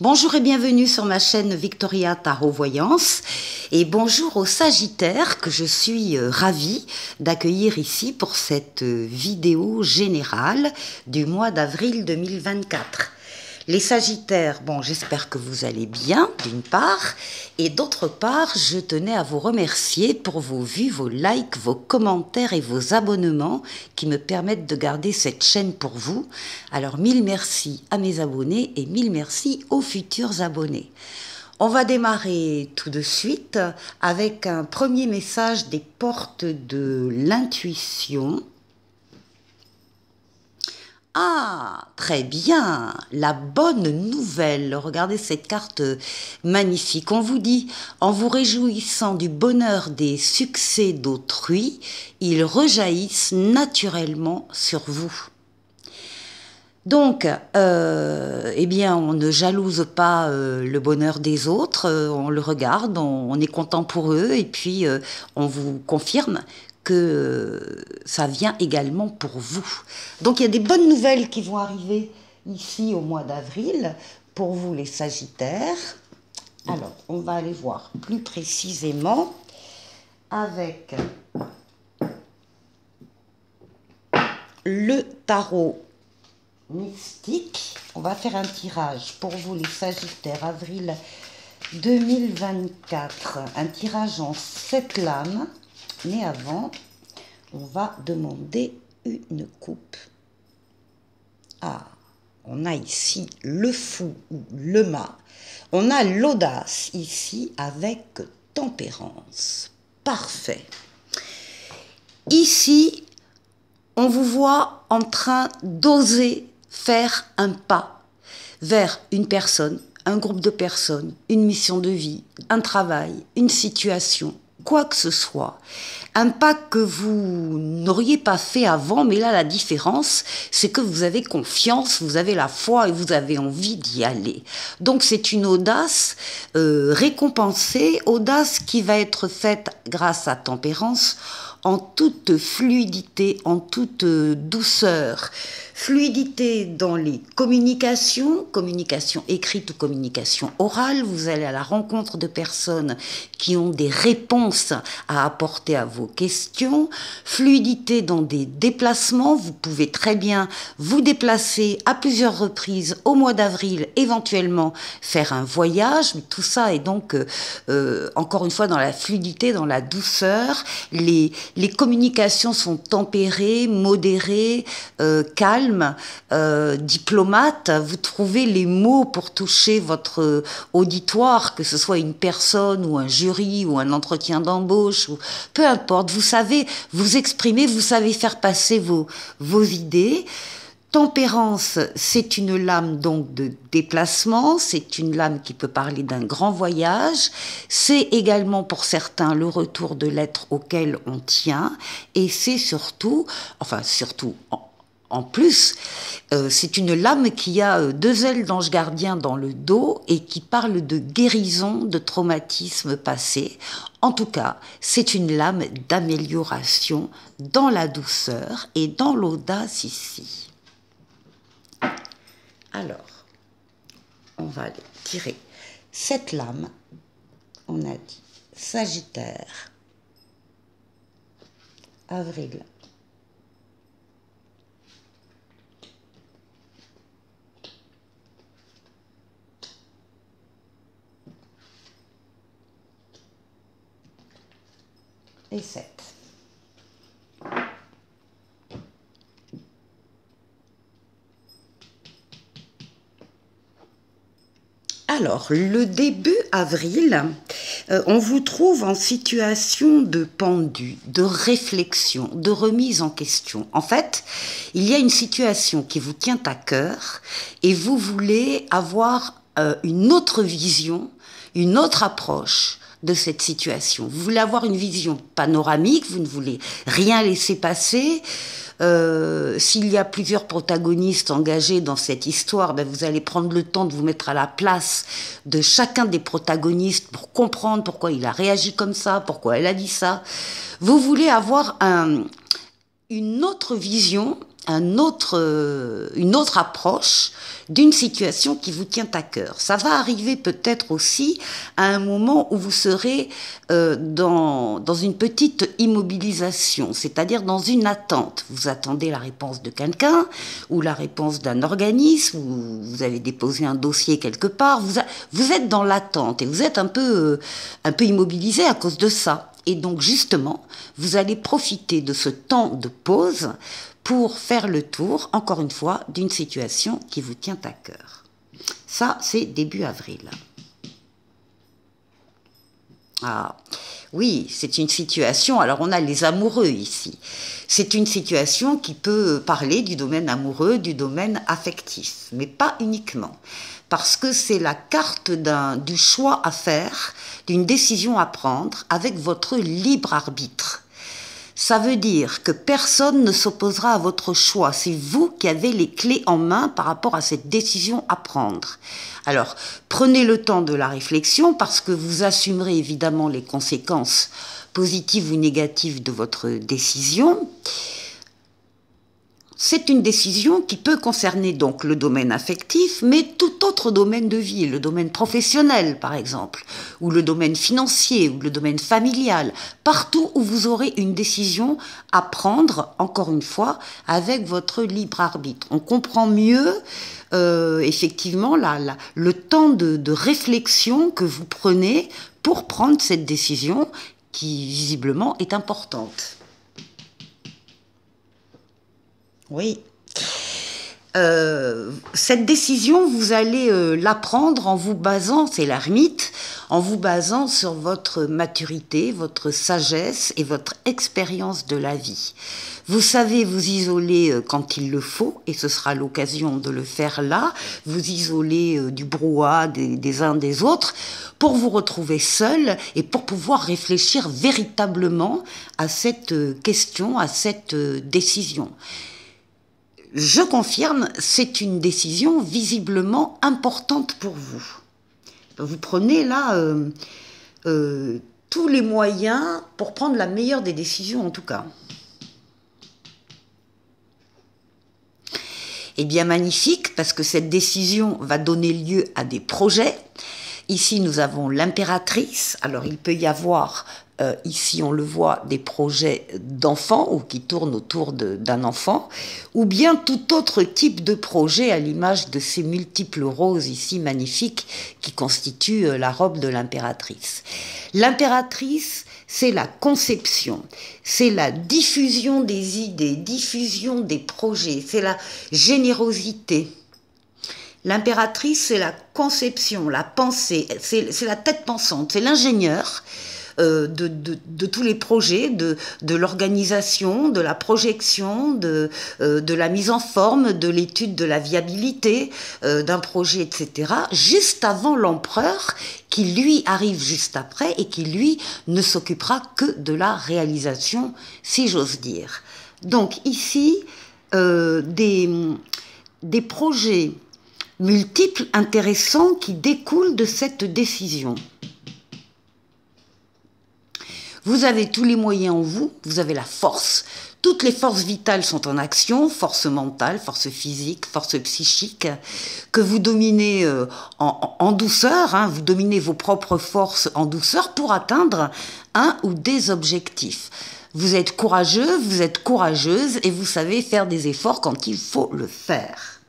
Bonjour et bienvenue sur ma chaîne Victoria Tarot Voyance et bonjour aux Sagittaires que je suis ravie d'accueillir ici pour cette vidéo générale du mois d'avril 2024. Les Sagittaires, bon, j'espère que vous allez bien, d'une part, et d'autre part, je tenais à vous remercier pour vos vues, vos likes, vos commentaires et vos abonnements qui me permettent de garder cette chaîne pour vous. Alors, mille merci à mes abonnés et mille merci aux futurs abonnés. On va démarrer tout de suite avec un premier message des portes de l'intuition. Ah, très bien, la bonne nouvelle. Regardez cette carte magnifique. On vous dit, en vous réjouissant du bonheur des succès d'autrui, ils rejaillissent naturellement sur vous. Donc, eh bien, on ne jalouse pas le bonheur des autres, on le regarde, on est content pour eux et puis on vous confirme que ça vient également pour vous. Donc il y a des bonnes nouvelles qui vont arriver ici au mois d'avril pour vous les Sagittaires. Alors, on va aller voir plus précisément avec le tarot mystique. On va faire un tirage pour vous les Sagittaires, avril 2024. Un tirage en 7 lames. Mais avant, on va demander une coupe. Ah, on a ici le fou ou le mât. On a l'audace ici avec tempérance. Parfait. Ici, on vous voit en train d'oser faire un pas vers une personne, un groupe de personnes, une mission de vie, un travail, une situation, quoi que ce soit, un pas que vous n'auriez pas fait avant, mais là la différence, c'est que vous avez confiance, vous avez la foi et vous avez envie d'y aller. Donc c'est une audace récompensée, audace qui va être faite grâce à tempérance, en toute fluidité, en toute douceur. Fluidité dans les communications, communication écrite ou communication orale. Vous allez à la rencontre de personnes qui ont des réponses à apporter à vos questions. Fluidité dans des déplacements. Vous pouvez très bien vous déplacer à plusieurs reprises au mois d'avril, éventuellement faire un voyage. Mais tout ça est donc, encore une fois, dans la fluidité, dans la douceur. Les communications sont tempérées, modérées, calmes. Diplomate, vous trouvez les mots pour toucher votre auditoire, que ce soit une personne ou un jury ou un entretien d'embauche, ou peu importe, vous savez vous exprimer, vous savez faire passer vos idées. Tempérance, c'est une lame donc de déplacement, c'est une lame qui peut parler d'un grand voyage, c'est également pour certains le retour de l'être auquel on tient, et c'est surtout, en plus, c'est une lame qui a 2 ailes d'ange gardien dans le dos et qui parle de guérison de traumatismes passés. En tout cas, c'est une lame d'amélioration dans la douceur et dans l'audace ici. Alors, on va aller tirer cette lame. On a dit Sagittaire, avril. Et 7. Alors, le début avril, on vous trouve en situation de pendu, de réflexion, de remise en question. En fait, il y a une situation qui vous tient à cœur et vous voulez avoir une autre vision, une autre approche de cette situation. Vous voulez avoir une vision panoramique, vous ne voulez rien laisser passer. S'il y a plusieurs protagonistes engagés dans cette histoire, ben vous allez prendre le temps de vous mettre à la place de chacun des protagonistes pour comprendre pourquoi il a réagi comme ça, pourquoi elle a dit ça. Vous voulez avoir une autre vision une autre approche d'une situation qui vous tient à cœur. Ça va arriver peut-être aussi à un moment où vous serez dans une petite immobilisation, c'est-à-dire dans une attente. Vous attendez la réponse de quelqu'un ou la réponse d'un organisme, ou vous avez déposé un dossier quelque part. Vous êtes dans l'attente et vous êtes un peu immobilisé à cause de ça. Et donc justement, vous allez profiter de ce temps de pause pour faire le tour, encore une fois, d'une situation qui vous tient à cœur. Ça, c'est début avril. Ah, oui, c'est une situation, alors on a les amoureux ici. C'est une situation qui peut parler du domaine amoureux, du domaine affectif, mais pas uniquement. Parce que c'est la carte du choix à faire, d'une décision à prendre avec votre libre arbitre. Ça veut dire que personne ne s'opposera à votre choix. C'est vous qui avez les clés en main par rapport à cette décision à prendre. Alors, prenez le temps de la réflexion parce que vous assumerez évidemment les conséquences positives ou négatives de votre décision. C'est une décision qui peut concerner donc le domaine affectif, mais tout autre domaine de vie, le domaine professionnel par exemple, ou le domaine financier, ou le domaine familial, partout où vous aurez une décision à prendre, encore une fois, avec votre libre arbitre. On comprend mieux effectivement le temps de réflexion que vous prenez pour prendre cette décision qui visiblement est importante. Oui. Cette décision, vous allez la prendre en vous basant, c'est l'ermite, en vous basant sur votre maturité, votre sagesse et votre expérience de la vie. Vous savez vous isoler quand il le faut, et ce sera l'occasion de le faire là, vous isoler du brouhaha des uns des autres, pour vous retrouver seul et pour pouvoir réfléchir véritablement à cette question, à cette décision. Je confirme, c'est une décision visiblement importante pour vous. Vous prenez là tous les moyens pour prendre la meilleure des décisions en tout cas. Eh bien magnifique, parce que cette décision va donner lieu à des projets. Ici nous avons l'impératrice, alors il peut y avoir ici, on le voit, des projets d'enfants ou qui tournent autour d'un enfant, ou bien tout autre type de projet à l'image de ces multiples roses ici magnifiques qui constituent la robe de l'impératrice. L'impératrice, c'est la conception, c'est la diffusion des idées, diffusion des projets, c'est la générosité. L'impératrice, c'est la conception, la pensée, c'est la tête pensante, c'est l'ingénieur de tous les projets, de l'organisation, de la projection, de la mise en forme, de l'étude de la viabilité d'un projet, etc., juste avant l'empereur, qui lui arrive juste après et qui lui ne s'occupera que de la réalisation, si j'ose dire. Donc ici, des projets multiples, intéressants, qui découlent de cette décision. Vous avez tous les moyens en vous, vous avez la force. Toutes les forces vitales sont en action, force mentale, force physique, force psychique, que vous dominez en douceur, hein, vous dominez vos propres forces en douceur pour atteindre un ou des objectifs. Vous êtes courageux, vous êtes courageuse et vous savez faire des efforts quand il faut le faire.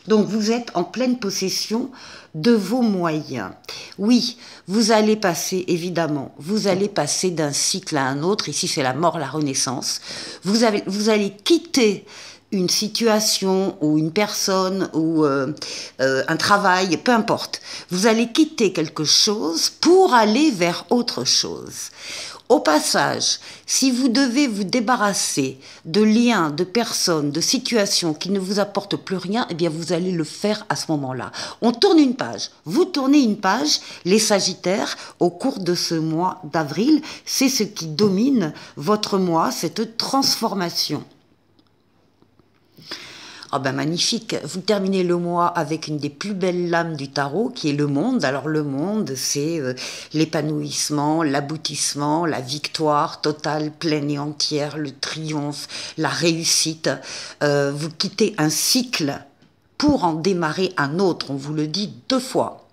Donc vous êtes en pleine possession de vos moyens. Oui, vous allez passer, évidemment, vous allez passer d'un cycle à un autre. Ici, c'est la mort, la renaissance. Vous allez quitter une situation ou une personne ou un travail, peu importe. Vous allez quitter quelque chose pour aller vers autre chose. Au passage, si vous devez vous débarrasser de liens, de personnes, de situations qui ne vous apportent plus rien, eh bien vous allez le faire à ce moment-là. On tourne une page. Vous tournez une page, les Sagittaires, au cours de ce mois d'avril, c'est ce qui domine votre mois, cette transformation. Ah ben magnifique, vous terminez le mois avec une des plus belles lames du tarot qui est le monde. Alors le monde, c'est l'épanouissement, l'aboutissement, la victoire totale, pleine et entière, le triomphe, la réussite. Vous quittez un cycle pour en démarrer un autre, on vous le dit 2 fois.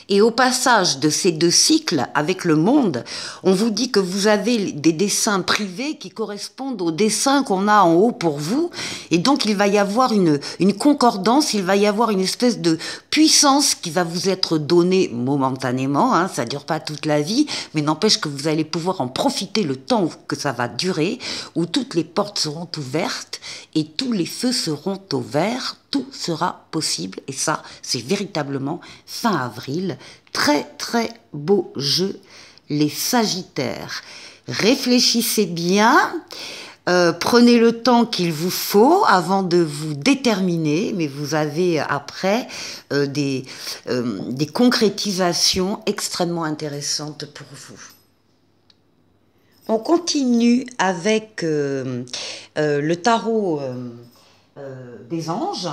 Et au passage de ces 2 cycles avec le monde, on vous dit que vous avez des dessins privés qui correspondent aux dessins qu'on a en haut pour vous. Et donc, il va y avoir une concordance, il va y avoir une espèce de puissance qui va vous être donnée momentanément. Hein, ça ne dure pas toute la vie, mais n'empêche que vous allez pouvoir en profiter le temps que ça va durer, où toutes les portes seront ouvertes et tous les feux seront au vert. Tout sera possible et ça, c'est véritablement fin avril. Très très beau jeu, les Sagittaires. Réfléchissez bien, prenez le temps qu'il vous faut avant de vous déterminer, mais vous avez après des concrétisations extrêmement intéressantes pour vous. On continue avec le tarot des anges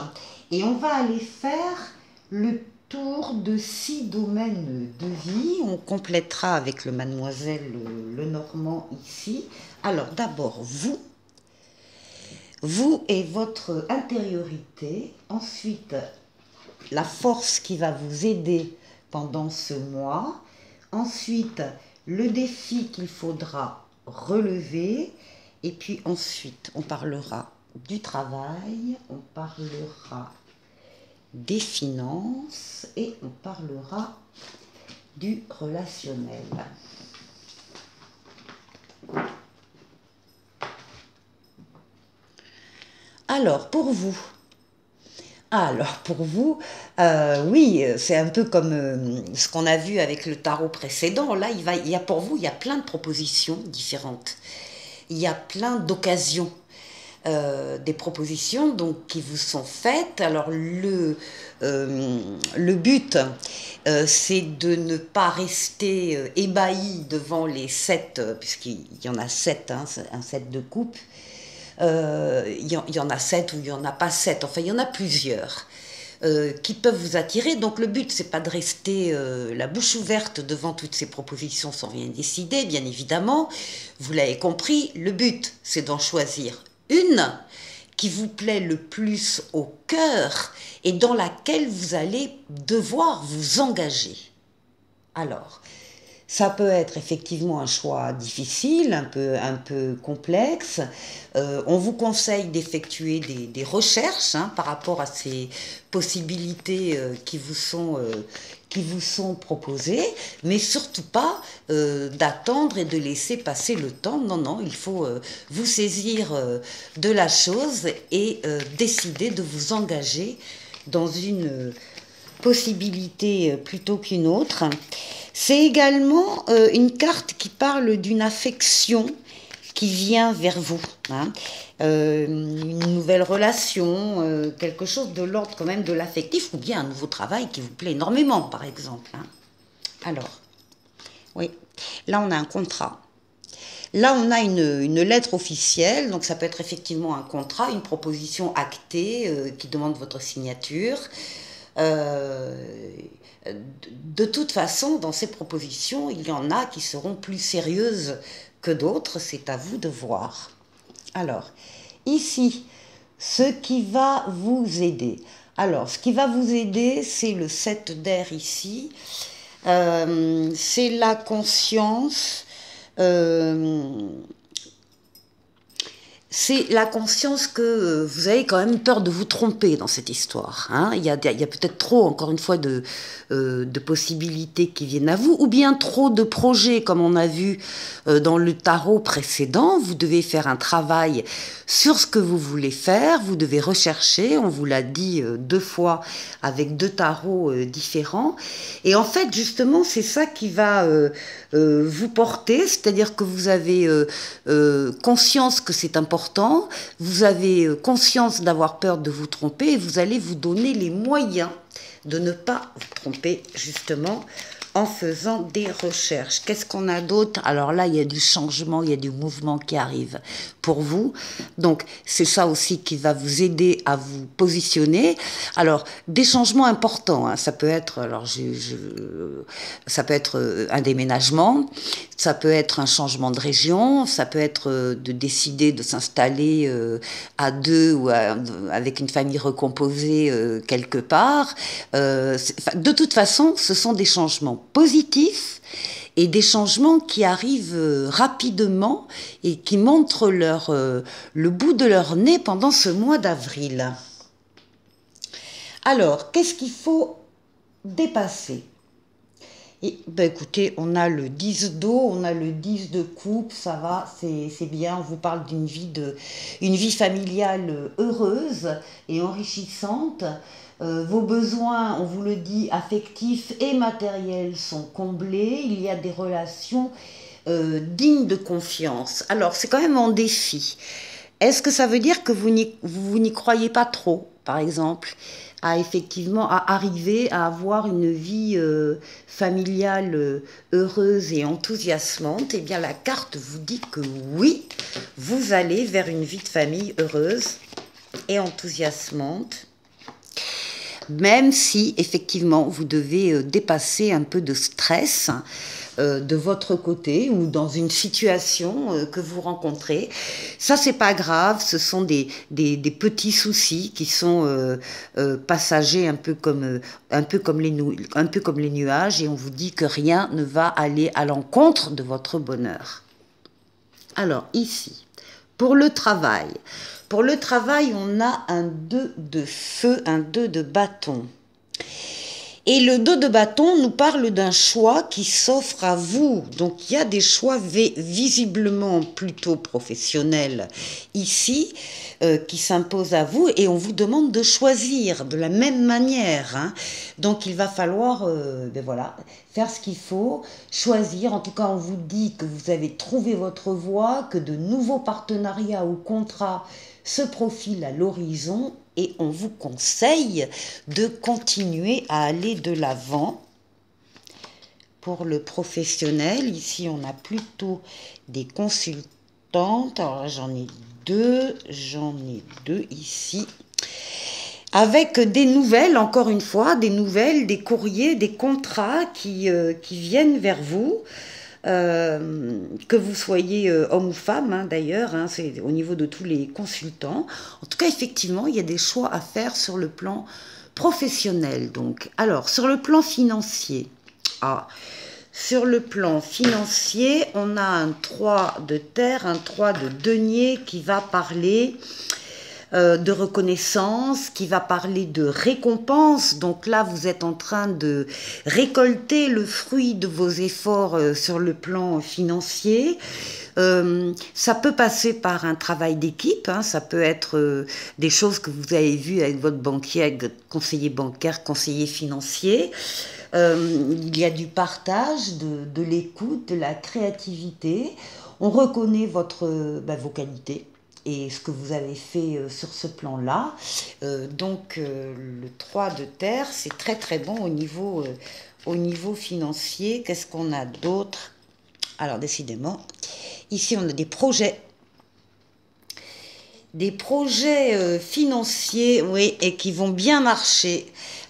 et on va aller faire le tour de 6 domaines de vie. On complétera avec le mademoiselle Lenormand ici. Alors d'abord vous et votre intériorité, ensuite la force qui va vous aider pendant ce mois, ensuite le défi qu'il faudra relever et puis ensuite on parlera du travail, on parlera des finances et on parlera du relationnel. Alors, pour vous, oui, c'est un peu comme ce qu'on a vu avec le tarot précédent. Là, pour vous, il y a plein de propositions différentes. Il y a plein d'occasions. Des propositions donc, qui vous sont faites. Alors le but, c'est de ne pas rester ébahi devant les 7, puisqu'il y en a 7, hein, un 7 de coupe. Il y en a 7 ou il n'y en a pas 7, enfin il y en a plusieurs qui peuvent vous attirer. Donc le but, c'est pas de rester la bouche ouverte devant toutes ces propositions sans rien décider, bien évidemment. Vous l'avez compris, le but, c'est d'en choisir une qui vous plaît le plus au cœur et dans laquelle vous allez devoir vous engager. Alors, ça peut être effectivement un choix difficile, un peu complexe. On vous conseille d'effectuer des recherches par rapport à ces possibilités qui vous sont proposées, mais surtout pas d'attendre et de laisser passer le temps. Non, non, il faut vous saisir de la chose et décider de vous engager dans une possibilité plutôt qu'une autre. C'est également une carte qui parle d'une affection qui vient vers vous. Une nouvelle relation, quelque chose de l'ordre quand même de l'affectif, ou bien un nouveau travail qui vous plaît énormément, par exemple. Alors, oui, là on a un contrat. Là on a une lettre officielle, donc ça peut être effectivement un contrat, une proposition actée qui demande votre signature. De toute façon, dans ces propositions, il y en a qui seront plus sérieuses que d'autres, c'est à vous de voir. Alors, ici, ce qui va vous aider. Alors, ce qui va vous aider, c'est le 7 d'air ici. C'est la conscience. C'est la conscience que vous avez quand même peur de vous tromper dans cette histoire. Il y a peut-être trop, encore une fois, de possibilités qui viennent à vous, ou bien trop de projets, comme on a vu dans le tarot précédent. Vous devez faire un travail sur ce que vous voulez faire, vous devez rechercher, on vous l'a dit 2 fois avec 2 tarots différents. Et en fait, justement, c'est ça qui va vous porter, c'est-à-dire que vous avez conscience que c'est important, vous avez conscience d'avoir peur de vous tromper et vous allez vous donner les moyens de ne pas vous tromper justement en faisant des recherches. Qu'est-ce qu'on a d'autre? Alors là, il y a du changement, il y a du mouvement qui arrive pour vous. Donc, c'est ça aussi qui va vous aider à vous positionner. Alors, des changements importants, hein. Ça peut être, alors ça peut être un déménagement, ça peut être un changement de région, ça peut être de décider de s'installer à deux ou avec une famille recomposée quelque part. De toute façon, ce sont des changements positifs et des changements qui arrivent rapidement et qui montrent le bout de leur nez pendant ce mois d'avril. Alors, qu'est-ce qu'il faut dépasser? Et ben écoutez, on a le 10 d'eau, on a le 10 de coupe, ça va, c'est bien. On vous parle d'une vie familiale heureuse et enrichissante. Vos besoins, on vous le dit, affectifs et matériels sont comblés. Il y a des relations dignes de confiance. Alors, c'est quand même un défi. Est-ce que ça veut dire que vous n'y croyez pas trop, par exemple, à effectivement à arriver à avoir une vie familiale heureuse et enthousiasmante? Eh bien, la carte vous dit que oui, vous allez vers une vie de famille heureuse et enthousiasmante, même si effectivement vous devez dépasser un peu de stress de votre côté ou dans une situation que vous rencontrez. Ça, c'est pas grave, ce sont des petits soucis qui sont passagers, un peu comme les nuages, et on vous dit que rien ne va aller à l'encontre de votre bonheur. Alors ici, pour le travail. Pour le travail, on a un 2 de feu, un 2 de bâton. Et le 2 de bâton nous parle d'un choix qui s'offre à vous. Donc il y a des choix visiblement plutôt professionnels ici qui s'imposent à vous et on vous demande de choisir de la même manière. Hein. Donc il va falloir voilà, faire ce qu'il faut, choisir. En tout cas, on vous dit que vous avez trouvé votre voie, que de nouveaux partenariats ou contrats se profilent à l'horizon et on vous conseille de continuer à aller de l'avant. Pour le professionnel, ici on a plutôt des consultantes. Alors j'en ai deux ici. Avec des nouvelles, encore une fois, des nouvelles, des courriers, des contrats qui viennent vers vous. Que vous soyez homme ou femme, hein, d'ailleurs, hein, c'est au niveau de tous les consultants. En tout cas, effectivement, il y a des choix à faire sur le plan professionnel. Donc, alors, sur le plan financier, sur le plan financier, on a un 3 de terre, un 3 de denier qui va parler de reconnaissance, qui va parler de récompense. Donc là, vous êtes en train de récolter le fruit de vos efforts sur le plan financier. Ça peut passer par un travail d'équipe, hein, ça peut être des choses que vous avez vues avec votre banquier, avec votre conseiller bancaire, conseiller financier. Il y a du partage, de l'écoute, de la créativité. On reconnaît vos qualités et ce que vous avez fait sur ce plan-là. Donc le 3 de terre, c'est très très bon au niveau financier. Qu'est-ce qu'on a d'autre? Alors décidément, ici on a des projets financiers, oui, et qui vont bien marcher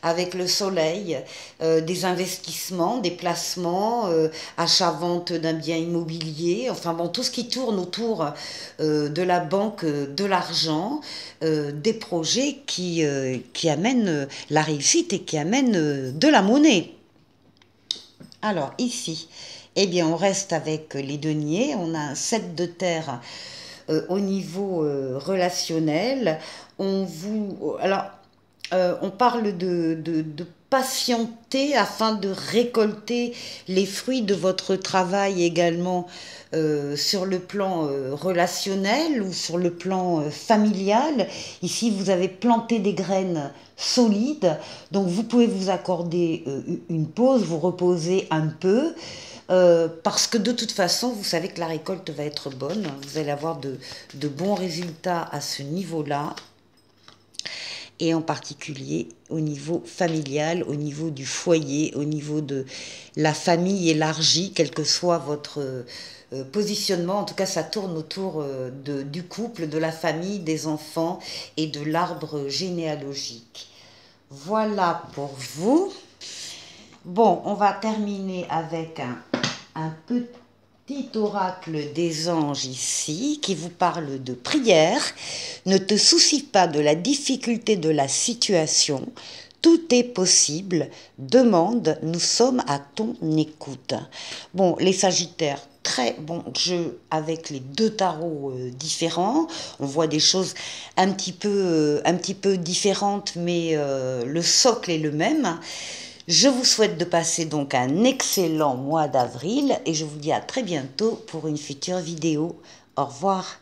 avec le soleil, des investissements, des placements, achat-vente d'un bien immobilier, enfin bon, tout ce qui tourne autour de la banque, de l'argent, des projets qui amènent la réussite et qui amènent de la monnaie. Alors ici, eh bien on reste avec les deniers, on a un 7 de terre au niveau relationnel. On parle de patienter afin de récolter les fruits de votre travail également sur le plan relationnel ou sur le plan familial. Ici, vous avez planté des graines solides, donc vous pouvez vous accorder une pause, vous reposer un peu. Parce que de toute façon, vous savez que la récolte va être bonne, vous allez avoir de bons résultats à ce niveau-là. et en particulier au niveau familial, au niveau du foyer, au niveau de la famille élargie, quel que soit votre positionnement. En tout cas, ça tourne autour du couple, de la famille, des enfants et de l'arbre généalogique. Voilà pour vous. Bon, on va terminer avec un petit oracle des anges ici qui vous parle de prière. Ne te soucie pas de la difficulté de la situation. Tout est possible. Demande, nous sommes à ton écoute. Bon, les Sagittaires, très bon jeu avec les deux tarots différents. On voit des choses un petit peu différentes, mais le socle est le même. Je vous souhaite de passer donc un excellent mois d'avril et je vous dis à très bientôt pour une future vidéo. Au revoir.